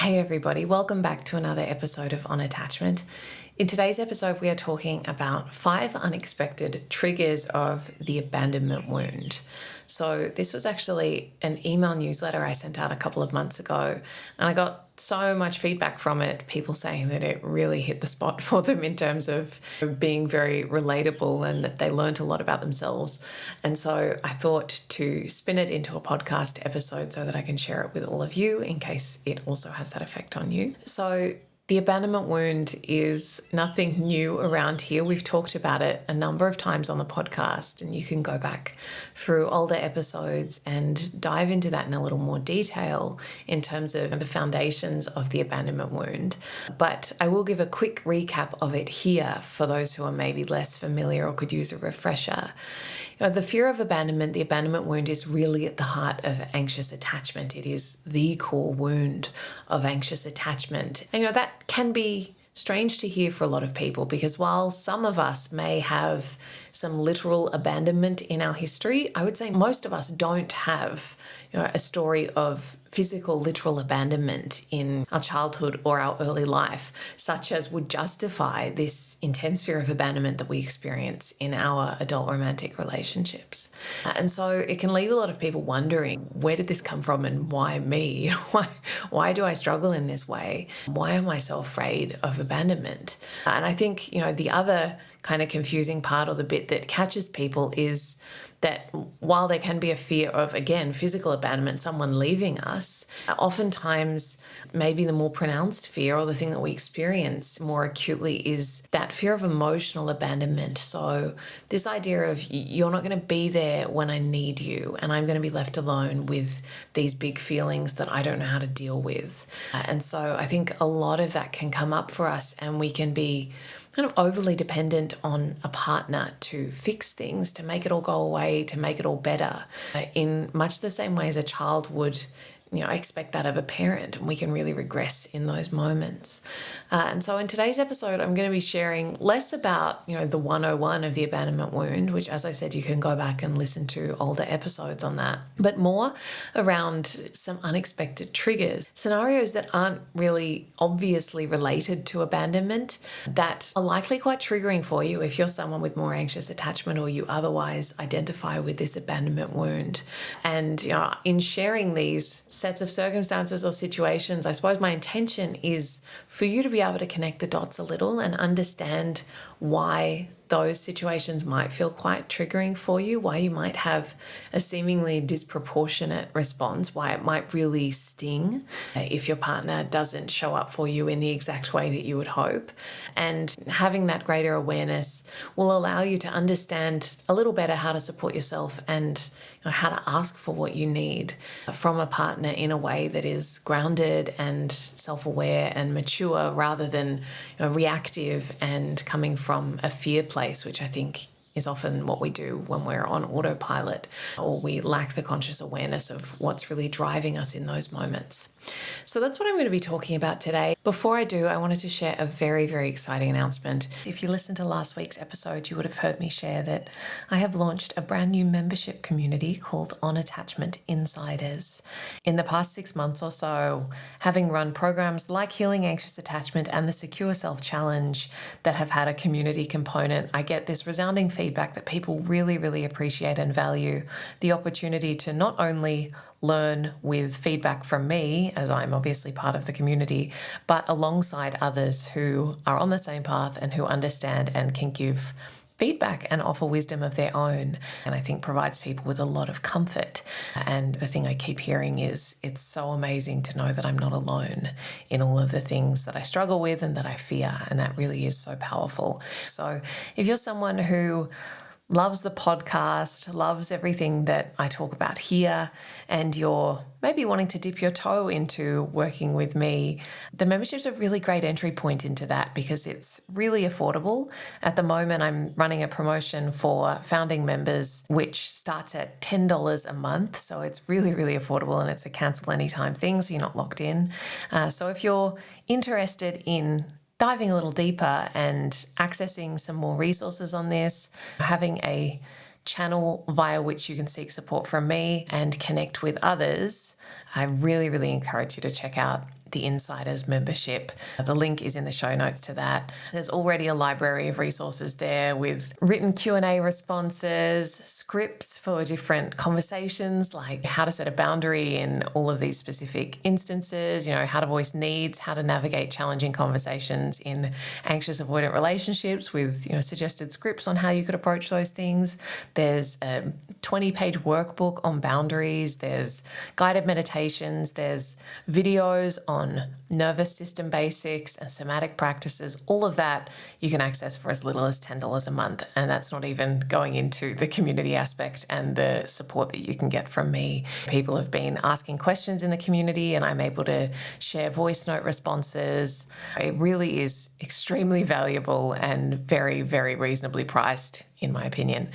Hey everybody, welcome back to another episode of On Attachment. In today's episode, we are talking about 5 unexpected triggers of the abandonment wound. So this was actually an email newsletter I sent out a couple of months ago, and I got so much feedback from it, people saying that it really hit the spot for them in terms of being very relatable and that they learned a lot about themselves. And so I thought to spin it into a podcast episode so that I can share it with all of you in case it also has that effect on you. So the abandonment wound is nothing new around here. We've talked about it a number of times on the podcast, and you can go back through older episodes and dive into that in a little more detail in terms of the foundations of the abandonment wound. But I will give a quick recap of it here for those who are maybe less familiar or could use a refresher. The fear of abandonment, the abandonment wound, is really at the heart of anxious attachment. It is the core wound of anxious attachment. And that can be strange to hear for a lot of people, because while some of us may have some literal abandonment in our history, I would say most of us don't have a story of physical, literal abandonment in our childhood or our early life, such as would justify this intense fear of abandonment that we experience in our adult romantic relationships. And so it can leave a lot of people wondering, where did this come from and why me? Why do I struggle in this way? Why am I so afraid of abandonment? And I think, the other kind of confusing part, or the bit that catches people, is that while there can be a fear of, again, physical abandonment, someone leaving us, oftentimes maybe the more pronounced fear, or the thing that we experience more acutely, is that fear of emotional abandonment. So this idea of you're not going to be there when I need you, and I'm going to be left alone with these big feelings that I don't know how to deal with. And so I think a lot of that can come up for us, and we can be kind of overly dependent on a partner to fix things, to make it all go away, to make it all better, in much the same way as a child would expect that of a parent, and we can really regress in those moments. And so in today's episode, I'm going to be sharing less about, the 101 of the abandonment wound, which, as I said, you can go back and listen to older episodes on that, but more around some unexpected triggers, scenarios that aren't really obviously related to abandonment, that are likely quite triggering for you if you're someone with more anxious attachment, or you otherwise identify with this abandonment wound. And, in sharing these sets of circumstances or situations, I suppose my intention is for you to be able to connect the dots a little and understand why those situations might feel quite triggering for you, why you might have a seemingly disproportionate response, why it might really sting if your partner doesn't show up for you in the exact way that you would hope. And having that greater awareness will allow you to understand a little better how to support yourself and how to ask for what you need from a partner in a way that is grounded and self-aware and mature, rather than reactive and coming from a fear place, which I think is often what we do when we're on autopilot, or we lack the conscious awareness of what's really driving us in those moments. So that's what I'm going to be talking about today. Before I do, I wanted to share a very, very exciting announcement. If you listened to last week's episode, you would have heard me share that I have launched a brand new membership community called On Attachment Insiders. In the past 6 months or so, having run programs like Healing Anxious Attachment and the Secure Self Challenge that have had a community component, I get this resounding feedback that people really, really appreciate and value the opportunity to not only learn with feedback from me, as I'm obviously part of the community, but alongside others who are on the same path and who understand and can give feedback and offer wisdom of their own, and I think provides people with a lot of comfort. And the thing I keep hearing is, it's so amazing to know that I'm not alone in all of the things that I struggle with and that I fear, and that really is so powerful. So if you're someone who loves the podcast, loves everything that I talk about here, and you're maybe wanting to dip your toe into working with me, the membership's a really great entry point into that, because it's really affordable. At the moment, I'm running a promotion for founding members, which starts at $10 a month. So it's really, really affordable, and it's a cancel anytime thing, so you're not locked in. So if you're interested in diving a little deeper and accessing some more resources on this, having a channel via which you can seek support from me and connect with others, I really, really encourage you to check out the Insiders membership. The link is in the show notes to that. There's already a library of resources there with written Q&A responses, scripts for different conversations, like how to set a boundary in all of these specific instances, how to voice needs, how to navigate challenging conversations in anxious avoidant relationships with, suggested scripts on how you could approach those things. There's a 20-page workbook on boundaries. There's guided meditations. There's videos on nervous system basics and somatic practices. All of that you can access for as little as $10 a month. And that's not even going into the community aspect and the support that you can get from me. People have been asking questions in the community and I'm able to share voice note responses. It really is extremely valuable and very, very reasonably priced, in my opinion.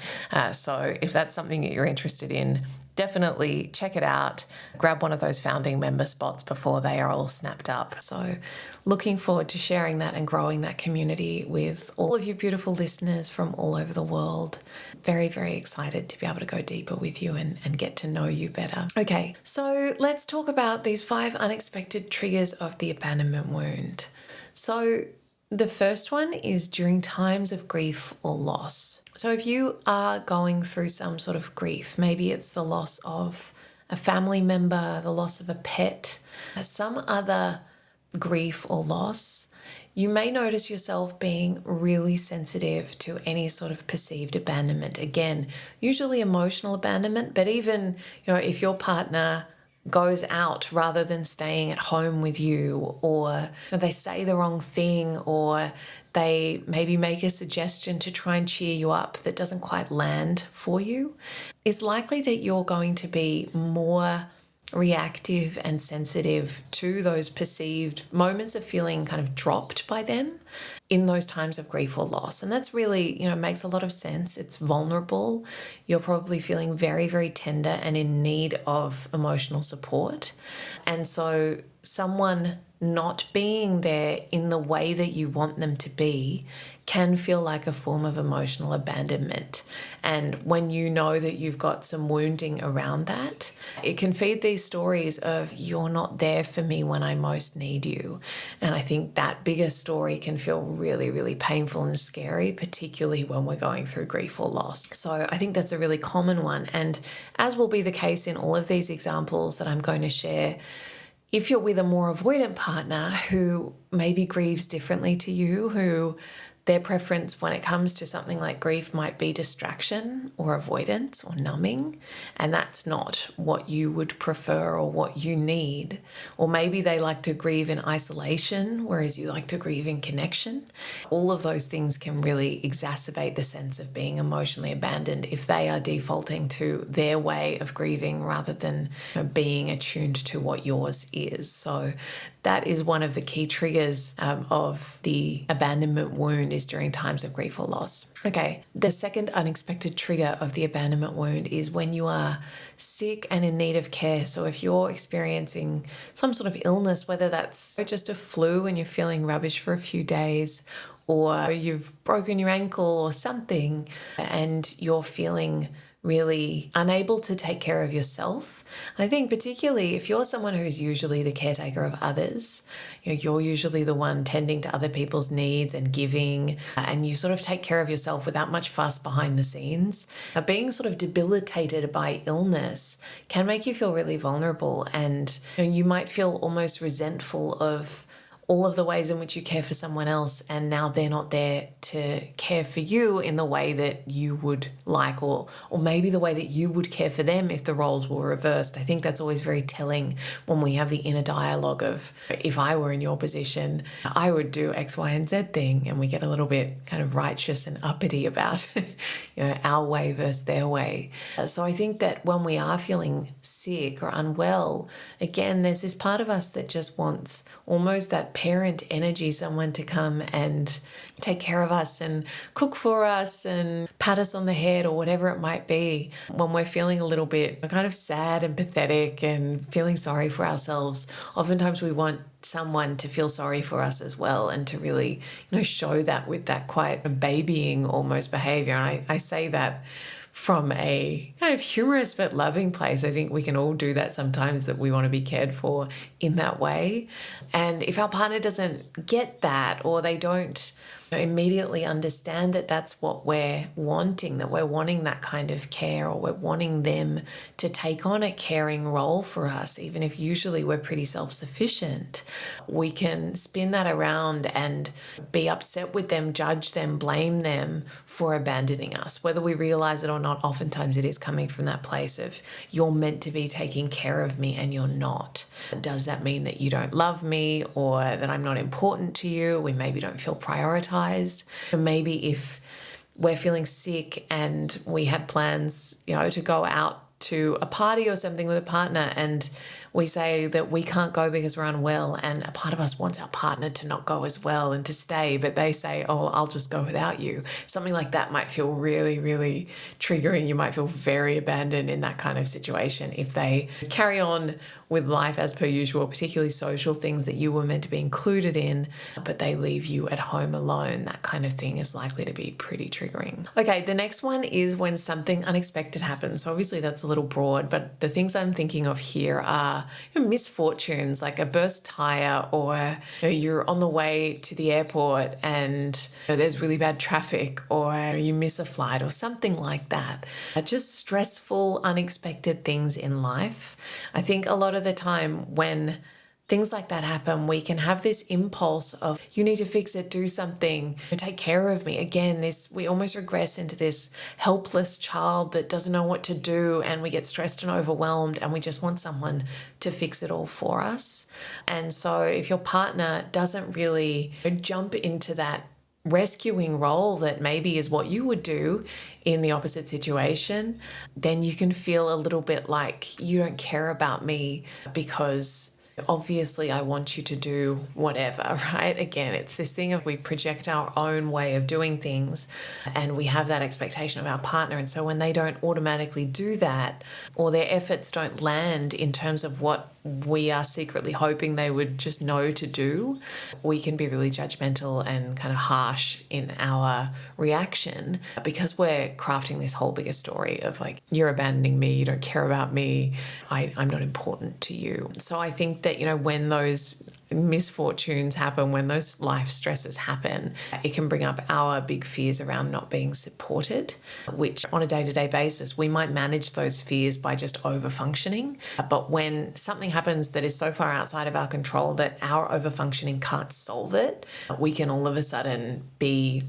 So if that's something that you're interested in, definitely check it out. Grab one of those founding member spots before they are all snapped up. So looking forward to sharing that and growing that community with all of you beautiful listeners from all over the world. Very, very excited to be able to go deeper with you and get to know you better. Okay, so let's talk about these 5 unexpected triggers of the abandonment wound. So the first one is during times of grief or loss. So if you are going through some sort of grief, maybe it's the loss of a family member, the loss of a pet, some other grief or loss, you may notice yourself being really sensitive to any sort of perceived abandonment. Again, usually emotional abandonment, but even, if your partner goes out rather than staying at home with you, or they say the wrong thing, or they maybe make a suggestion to try and cheer you up that doesn't quite land for you, it's likely that you're going to be more reactive and sensitive to those perceived moments of feeling kind of dropped by them in those times of grief or loss. And that's really, makes a lot of sense. It's vulnerable. You're probably feeling very, very tender and in need of emotional support. And so someone not being there in the way that you want them to be can feel like a form of emotional abandonment. And when you know that you've got some wounding around that, it can feed these stories of you're not there for me when I most need you. And I think that bigger story can feel really, really painful and scary, particularly when we're going through grief or loss. So I think that's a really common one. And as will be the case in all of these examples that I'm going to share, if you're with a more avoidant partner who maybe grieves differently to you, who their preference when it comes to something like grief might be distraction or avoidance or numbing, and that's not what you would prefer or what you need. Or maybe they like to grieve in isolation, whereas you like to grieve in connection. All of those things can really exacerbate the sense of being emotionally abandoned if they are defaulting to their way of grieving rather than being attuned to what yours is. So that is one of the key triggers of the abandonment wound is during times of grief or loss. Okay, the second unexpected trigger of the abandonment wound is when you are sick and in need of care. So if you're experiencing some sort of illness, whether that's just a flu and you're feeling rubbish for a few days, or you've broken your ankle or something and you're feeling really unable to take care of yourself. And I think particularly if you're someone who's usually the caretaker of others, you're usually the one tending to other people's needs and giving, and you sort of take care of yourself without much fuss behind the scenes. Being sort of debilitated by illness can make you feel really vulnerable, and you might feel almost resentful of all of the ways in which you care for someone else, and now they're not there to care for you in the way that you would like, or maybe the way that you would care for them if the roles were reversed. I think that's always very telling when we have the inner dialogue of, if I were in your position, I would do X, Y, and Z thing, and we get a little bit kind of righteous and uppity about our way versus their way. So I think that when we are feeling sick or unwell, again, there's this part of us that just wants almost that parent energy, someone to come and take care of us and cook for us and pat us on the head or whatever it might be. When we're feeling a little bit kind of sad and pathetic and feeling sorry for ourselves, oftentimes we want someone to feel sorry for us as well, and to really, show that with that quite babying almost behavior. And I say that from a kind of humorous but loving place. I think we can all do that sometimes, that we want to be cared for in that way. And if our partner doesn't get that, or they don't immediately understand that that's what we're wanting, that we're wanting that kind of care, or we're wanting them to take on a caring role for us, even if usually we're pretty self-sufficient, we can spin that around and be upset with them, judge them, blame them for abandoning us. Whether we realize it or not, oftentimes it is coming from that place of, you're meant to be taking care of me and you're not. Does that mean that you don't love me, or that I'm not important to you? We maybe don't feel prioritized. Maybe if we're feeling sick and we had plans, to go out to a party or something with a partner, and we say that we can't go because we're unwell, and a part of us wants our partner to not go as well and to stay, but they say, oh, I'll just go without you. Something like that might feel really, really triggering. You might feel very abandoned in that kind of situation if they carry on with life as per usual, particularly social things that you were meant to be included in, but they leave you at home alone. That kind of thing is likely to be pretty triggering. Okay, the next one is when something unexpected happens. So obviously that's a little broad, but the things I'm thinking of here are misfortunes, like a burst tire, or you're on the way to the airport and there's really bad traffic, or you miss a flight, or something like that. Just stressful, unexpected things in life. I think a lot of the time when things like that happen, we can have this impulse of, you need to fix it, do something, take care of me. Again, we almost regress into this helpless child that doesn't know what to do, and we get stressed and overwhelmed, and we just want someone to fix it all for us. And so if your partner doesn't really jump into that rescuing role that maybe is what you would do in the opposite situation, then you can feel a little bit like you don't care about me because obviously I want you to do whatever, right? Again, it's this thing of we project our own way of doing things and we have that expectation of our partner. And so when they don't automatically do that, or their efforts don't land in terms of what we are secretly hoping they would just know to do, we can be really judgmental and kind of harsh in our reaction because we're crafting this whole bigger story of like, you're abandoning me, you don't care about me, I'm not important to you. So I think that, when those misfortunes happen, when those life stresses happen, it can bring up our big fears around not being supported, which on a day-to-day basis, we might manage those fears by just over-functioning. But when something happens that is so far outside of our control that our over-functioning can't solve it, we can all of a sudden be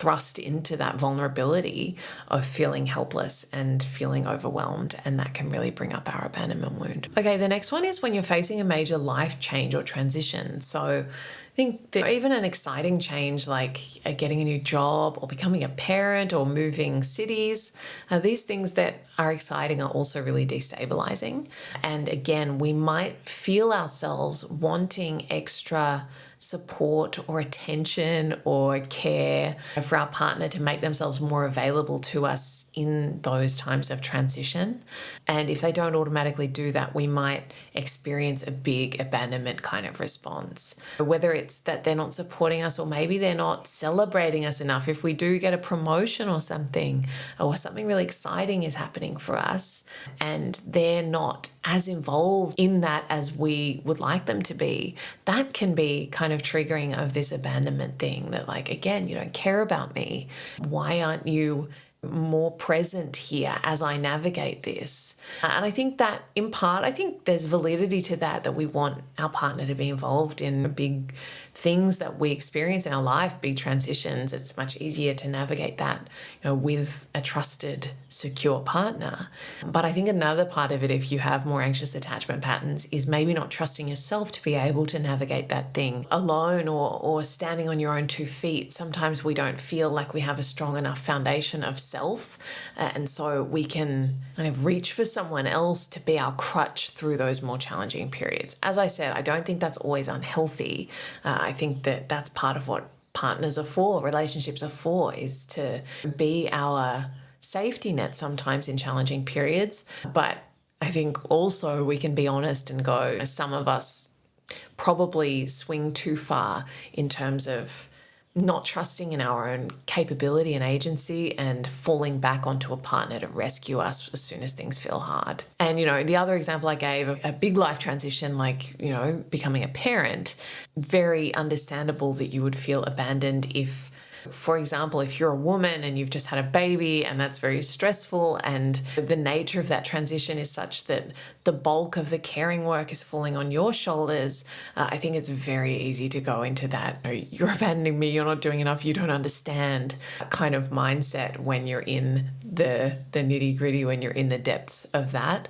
thrust into that vulnerability of feeling helpless and feeling overwhelmed, and that can really bring up our abandonment wound. Okay, the next one is when you're facing a major life change or transition. So I think that even an exciting change like getting a new job or becoming a parent or moving cities, these things that are exciting are also really destabilizing. And again, we might feel ourselves wanting extra support or attention or care for our partner to make themselves more available to us in those times of transition. And if they don't automatically do that, we might experience a big abandonment kind of response. Whether it's that they're not supporting us, or maybe they're not celebrating us enough. If we do get a promotion or something really exciting is happening for us and they're not as involved in that as we would like them to be, that can be kind of triggering of this abandonment thing that, like, again, you don't care about me. Why aren't you more present here as I navigate this? And I think that in part, I think there's validity to that we want our partner to be involved in big things that we experience in our life, big transitions. It's much easier to navigate that, with a trusted, secure partner. But I think another part of it, if you have more anxious attachment patterns, is maybe not trusting yourself to be able to navigate that thing alone, or standing on your own 2 feet. Sometimes we don't feel like we have a strong enough foundation of self. And so we can kind of reach for someone else to be our crutch through those more challenging periods. As I said, I don't think that's always unhealthy. I think that that's part of what partners are for, relationships are for, is to be our safety net sometimes in challenging periods. But I think also we can be honest and go, some of us probably swing too far in terms of not trusting in our own capability and agency and falling back onto a partner to rescue us as soon as things feel hard. And, the other example I gave of a big life transition, like, becoming a parent, very understandable that you would feel abandoned if, for example, if you're a woman and you've just had a baby and that's very stressful and the nature of that transition is such that the bulk of the caring work is falling on your shoulders, I think it's very easy to go into that, you're abandoning me, you're not doing enough, you don't understand kind of mindset when you're in the nitty gritty, when you're in the depths of that.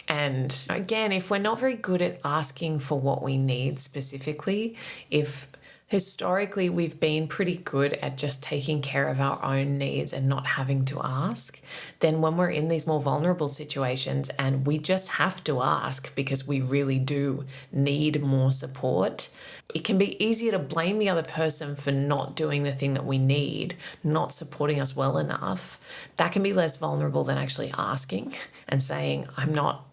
And again, if we're not very good at asking for what we need specifically, if historically, we've been pretty good at just taking care of our own needs and not having to ask. Then when we're in these more vulnerable situations and we just have to ask because we really do need more support, it can be easier to blame the other person for not doing the thing that we need, not supporting us well enough. That can be less vulnerable than actually asking and saying, I'm not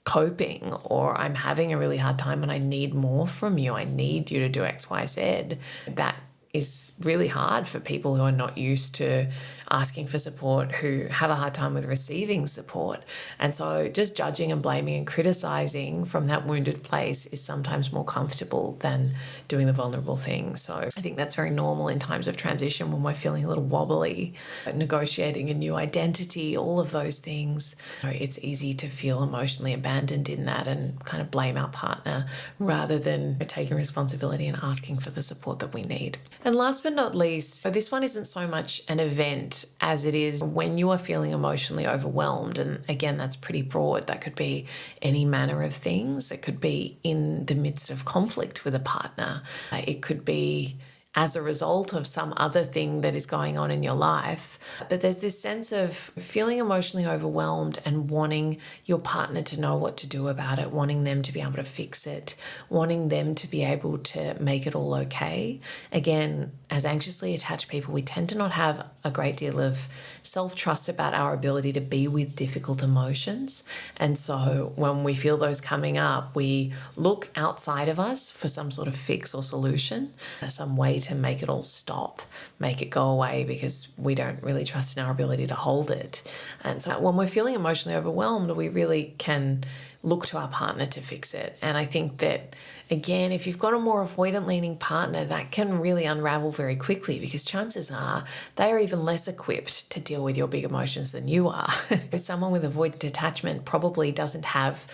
coping, or I'm having a really hard time and I need more from you. I need you to do X, Y, Z. That is really hard for people who are not used to asking for support, who have a hard time with receiving support. And so just judging and blaming and criticizing from that wounded place is sometimes more comfortable than doing the vulnerable thing. So I think that's very normal in times of transition when we're feeling a little wobbly, negotiating a new identity, all of those things. It's easy to feel emotionally abandoned in that and kind of blame our partner rather than taking responsibility and asking for the support that we need. And last but not least, so this one isn't so much an event as it is when you are feeling emotionally overwhelmed. And again, that's pretty broad. That could be any manner of things. It could be in the midst of conflict with a partner. It could be as a result of some other thing that is going on in your life. But there's this sense of feeling emotionally overwhelmed and wanting your partner to know what to do about it, wanting them to be able to fix it, wanting them to be able to make it all okay. Again, as anxiously attached people, we tend to not have a great deal of self-trust about our ability to be with difficult emotions. And so when we feel those coming up, we look outside of us for some sort of fix or solution, some way to make it all stop, make it go away, because we don't really trust in our ability to hold it. And so when we're feeling emotionally overwhelmed, we really can look to our partner to fix it. And I think that, again, if you've got a more avoidant leaning partner, that can really unravel very quickly, because chances are they are even less equipped to deal with your big emotions than you are. Someone with avoidant attachment probably doesn't have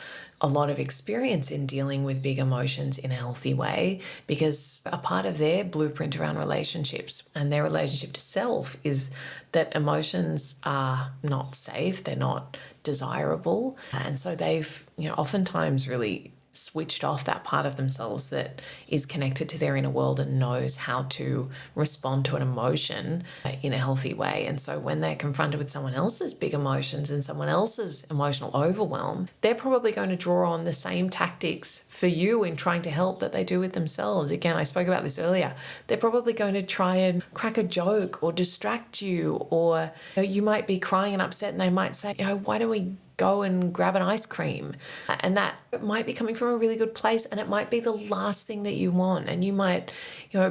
a lot of experience in dealing with big emotions in a healthy way, because a part of their blueprint around relationships and their relationship to self is that emotions are not safe, they're not desirable. And so they've, oftentimes really switched off that part of themselves that is connected to their inner world and knows how to respond to an emotion in a healthy way. And so when they're confronted with someone else's big emotions and someone else's emotional overwhelm, they're probably going to draw on the same tactics for you in trying to help that they do with themselves. Again, I spoke about this earlier. They're probably going to try and crack a joke or distract you, or you might be crying and upset and they might say, why don't we go and grab an ice cream? And that might be coming from a really good place, and it might be the last thing that you want. And you might,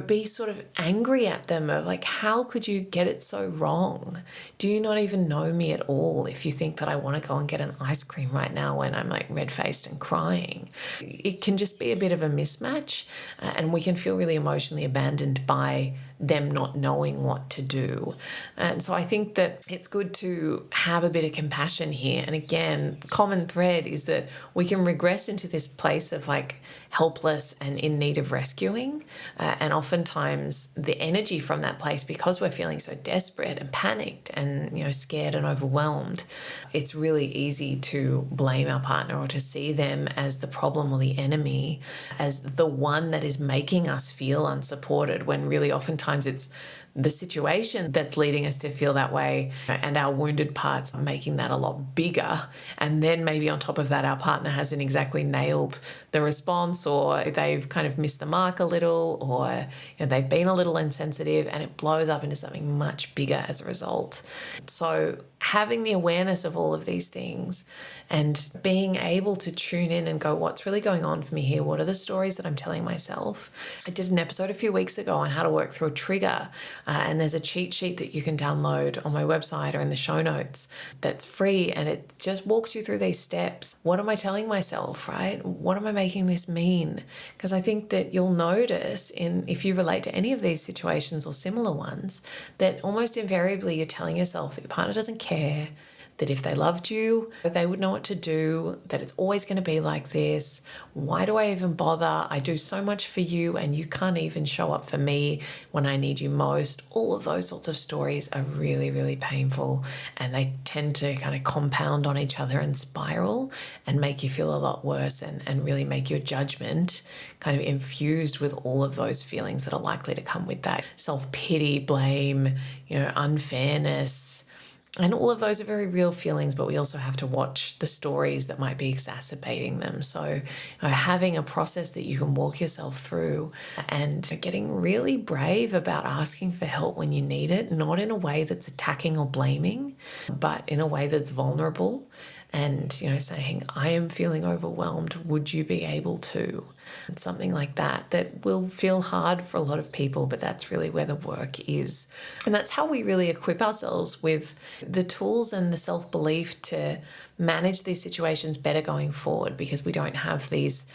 be sort of angry at them of like, how could you get it so wrong? Do you not even know me at all if you think that I want to go and get an ice cream right now when I'm like red-faced and crying? It can just be a bit of a mismatch, and we can feel really emotionally abandoned by them not knowing what to do. And so I think that it's good to have a bit of compassion here. And again, common thread is that we can regress into this place of like helpless and in need of rescuing. And oftentimes the energy from that place, because we're feeling so desperate and panicked and, scared and overwhelmed, it's really easy to blame our partner or to see them as the problem or the enemy, as the one that is making us feel unsupported, when really oftentimes it's the situation that's leading us to feel that way, and our wounded parts are making that a lot bigger. And then maybe on top of that, our partner hasn't exactly nailed the response, or they've kind of missed the mark a little, or they've been a little insensitive, and it blows up into something much bigger as a result. So having the awareness of all of these things and being able to tune in and go, what's really going on for me here? What are the stories that I'm telling myself? I did an episode a few weeks ago on how to work through a trigger, and there's a cheat sheet that you can download on my website or in the show notes that's free, and it just walks you through these steps. What am I telling myself, right? What am I making this mean? Because I think that you'll notice if you relate to any of these situations or similar ones, that almost invariably you're telling yourself that your partner doesn't care, that if they loved you, they would know what to do, that it's always going to be like this. Why do I even bother? I do so much for you and you can't even show up for me when I need you most. All of those sorts of stories are really, really painful, and they tend to kind of compound on each other and spiral and make you feel a lot worse, and really make your judgment kind of infused with all of those feelings that are likely to come with that. Self-pity, blame, unfairness. And all of those are very real feelings, but we also have to watch the stories that might be exacerbating them. So having a process that you can walk yourself through and getting really brave about asking for help when you need it, not in a way that's attacking or blaming, but in a way that's vulnerable. And, saying, I am feeling overwhelmed. Would you be able to? And something like that will feel hard for a lot of people, but that's really where the work is. And that's how we really equip ourselves with the tools and the self-belief to manage these situations better going forward, because we don't have these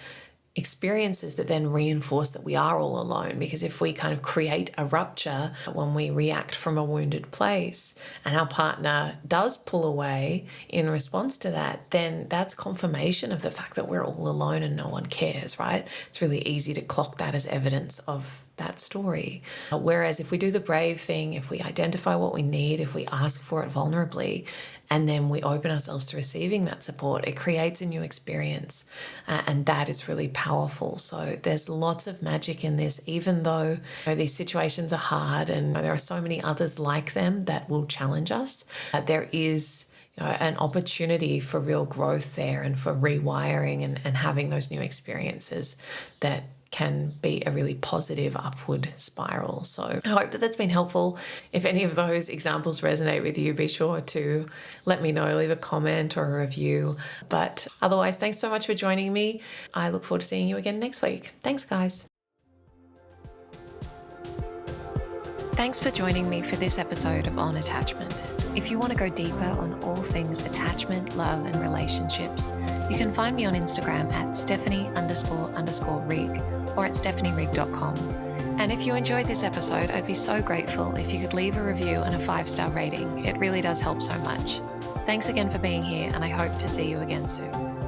experiences that then reinforce that we are all alone. Because if we kind of create a rupture when we react from a wounded place and our partner does pull away in response to that, then that's confirmation of the fact that we're all alone and no one cares, right? It's really easy to clock that as evidence of that story. Whereas if we do the brave thing, if we identify what we need, if we ask for it vulnerably, and then we open ourselves to receiving that support, it creates a new experience. And that is really powerful. So there's lots of magic in this, even though these situations are hard and there are so many others like them that will challenge us. There is an opportunity for real growth there, and for rewiring and having those new experiences that can be a really positive upward spiral. So I hope that that's been helpful. If any of those examples resonate with you, be sure to let me know, leave a comment or a review. But otherwise, thanks so much for joining me. I look forward to seeing you again next week. Thanks, guys. Thanks for joining me for this episode of On Attachment. If you want to go deeper on all things attachment, love, and relationships, you can find me on Instagram at Stephanie__Rigg or at stephanierigg.com. And if you enjoyed this episode, I'd be so grateful if you could leave a review and a 5-star rating. It really does help so much. Thanks again for being here, and I hope to see you again soon.